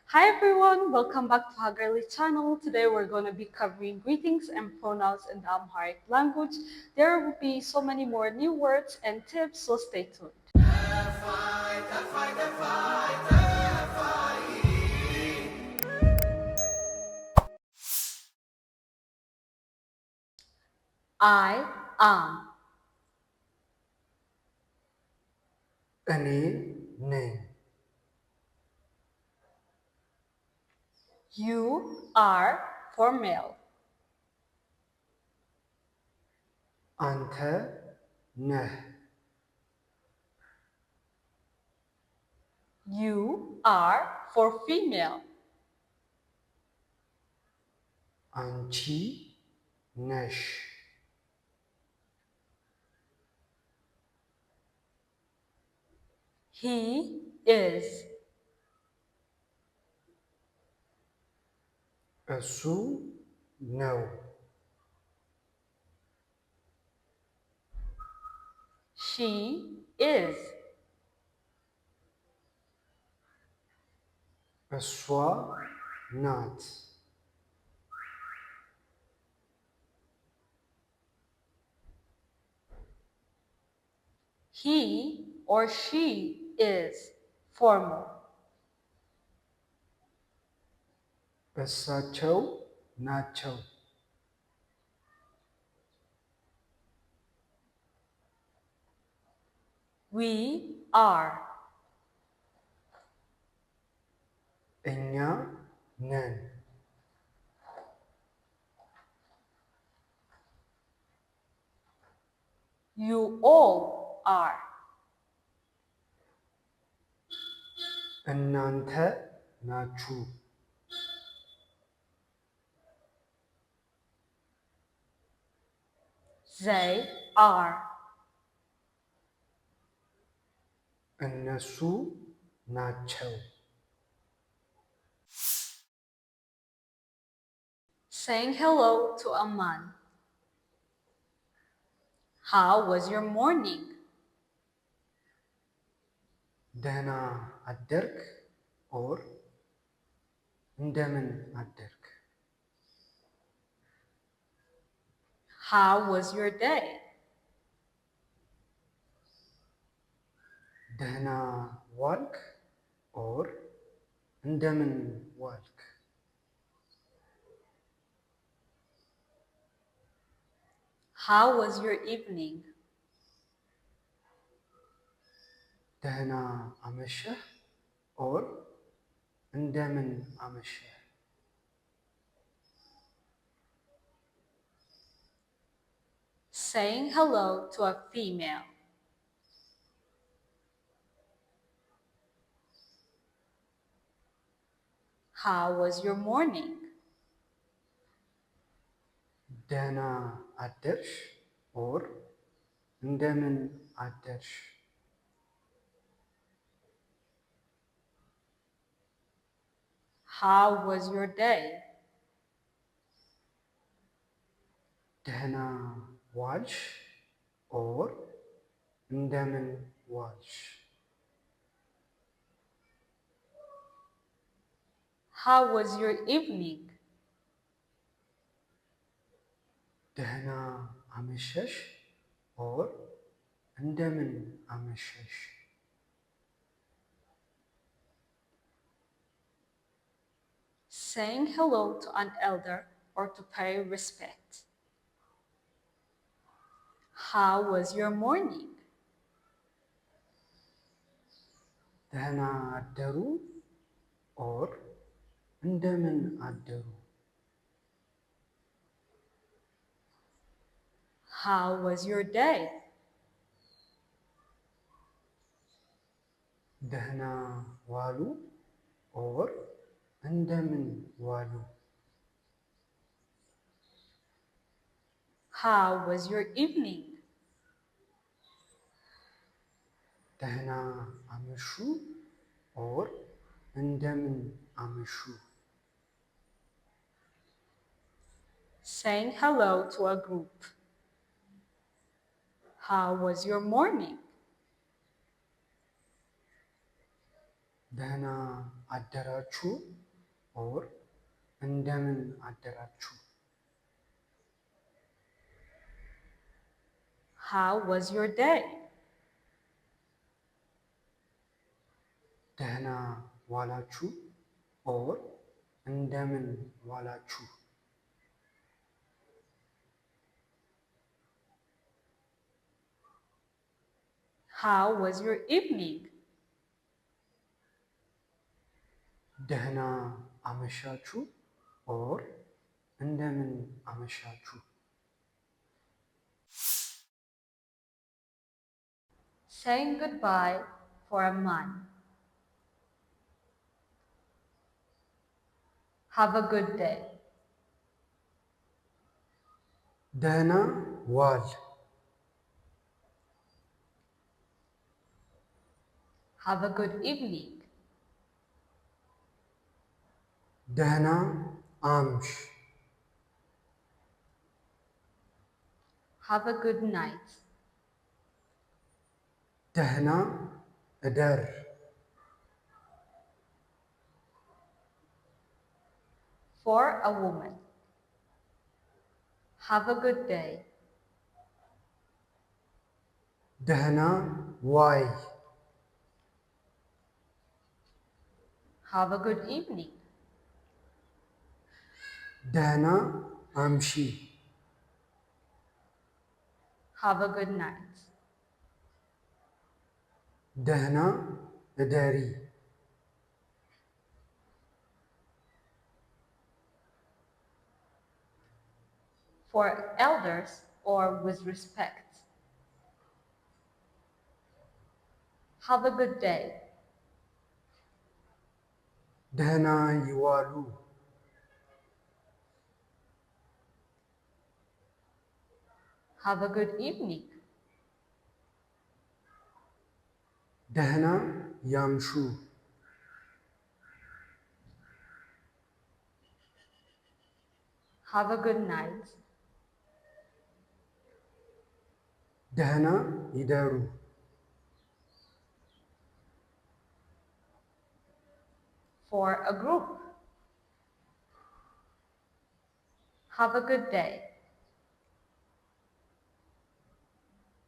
Hi everyone, welcome back to Hagerly channel. Today we're going to be covering greetings and pronouns in the Amharic language. There will be so many more new words and tips, so stay tuned. I am. እኔ ነኝ። You are for male. አንተ ነህ። You are for female. አንቺ ነሽ። He is. እሱ ነው። She is. እሷ ናት። He or she is formal. እሳቸው ናቸው። We are. እኛ ነን። You all are. እናንተ ናችሁ። They are. እነሱ ናቸው። Saying hello to a man. How was your morning? ደህና አደርክ ኦር እንደምን አደርክ። How was your day? ደህና ዋልክ ኦር እንደምን ዋልክ። How was your evening? ደህና አመሸህ ኦር እንደምን አመሸህ። Saying hello to a female. How was your morning? ደህና አደርሽ ኦር እንደምን አደርሽ። How was your day? ደህና ዋልሽ ኦር እንደምን ዋልሽ። How was your evening? ደህና አመሸሽ ኦር እንደምን አመሸሽ። Saying hello to an elder or to pay respect. How was your morning? ደህና አደሩ ኦር እንደምን አደሩ። How was your day? ደህና ዋሉ ኦር እንደምን ዋሉ። How was your evening? ደህና አመሹ ኦር እንደምን አመሹ። Saying hello to a group. How was your morning? ደህና አደራችሁ ኦር እንደምን አደራችሁ? How was your day? ደህና ዋላችሁ ኦር እንደምን ዋላችሁ? How was your evening? ደህና አመሻችሁ ኦር እንደምን አመሻችሁ? Saying goodbye for a month. Have a good day. ደህና ዋል። Have a good evening. ደህና አምሽ። Have a good night. ደህና እደር። For a woman. Have a good day. ደህና ዋይ። Have a good evening. ደህና አምሺ። Have a good night. ደህና እደሪ። For elders or with respect. Have a good day. ደህና ይዋሉ። Have a good evening. ደህና ያምሹ። Have a good night. ደህና ይደሩ። For a group. Have a good day.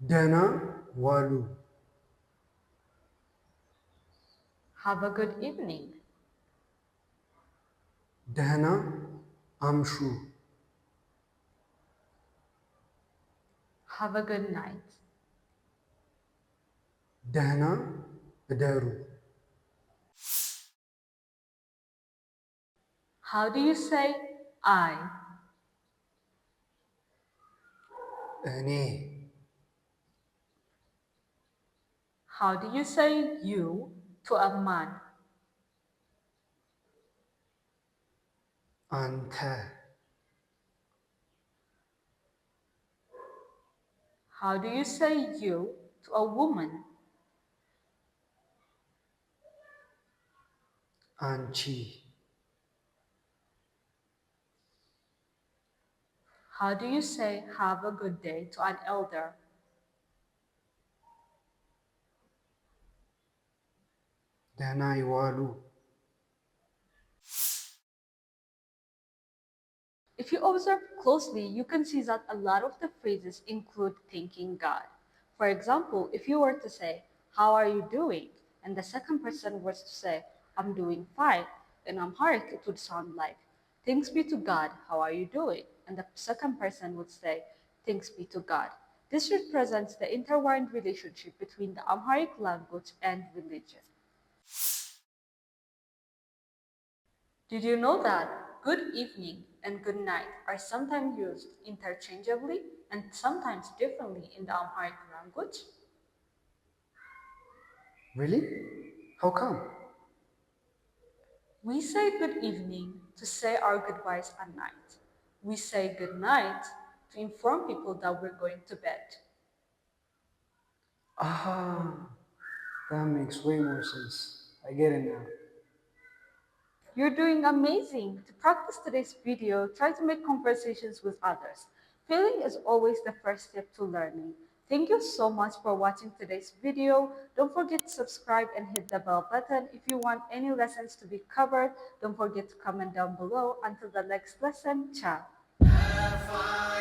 ደህና ዋሉ። Have a good evening. ደህና አምሹ። Have a good night. ደህና እደሩ። How do you say I? እኔ። How do you say you to a man? አንተ። How do you say you to a woman? አንቺ። How do you say have a good day to an elder? ደህና ይዋሉ። If you observe closely, you can see that a lot of the phrases include thanking God. For example, if you were to say, how are you doing? And the second person was to say, I'm doing fine. In Amharic, it would sound like, thanks be to God, how are you doing? And the second person would say, thanks be to God. This represents the intertwined relationship between the Amharic language and religion. Did you know that good evening and good night are sometimes used interchangeably and sometimes differently in the Amharic language? Really? How come? We say good evening to say our goodbyes at night. We say good night to inform people that we're going to bed. Aha, that makes way more sense. I get it now. You're doing amazing. To practice today's video, try to make conversations with others. Feeling is always the first step to learning. Thank you so much for watching today's video. Don't forget to subscribe and hit the bell button. If you want any lessons to be covered, don't forget to comment down below. Until the next lesson, ciao.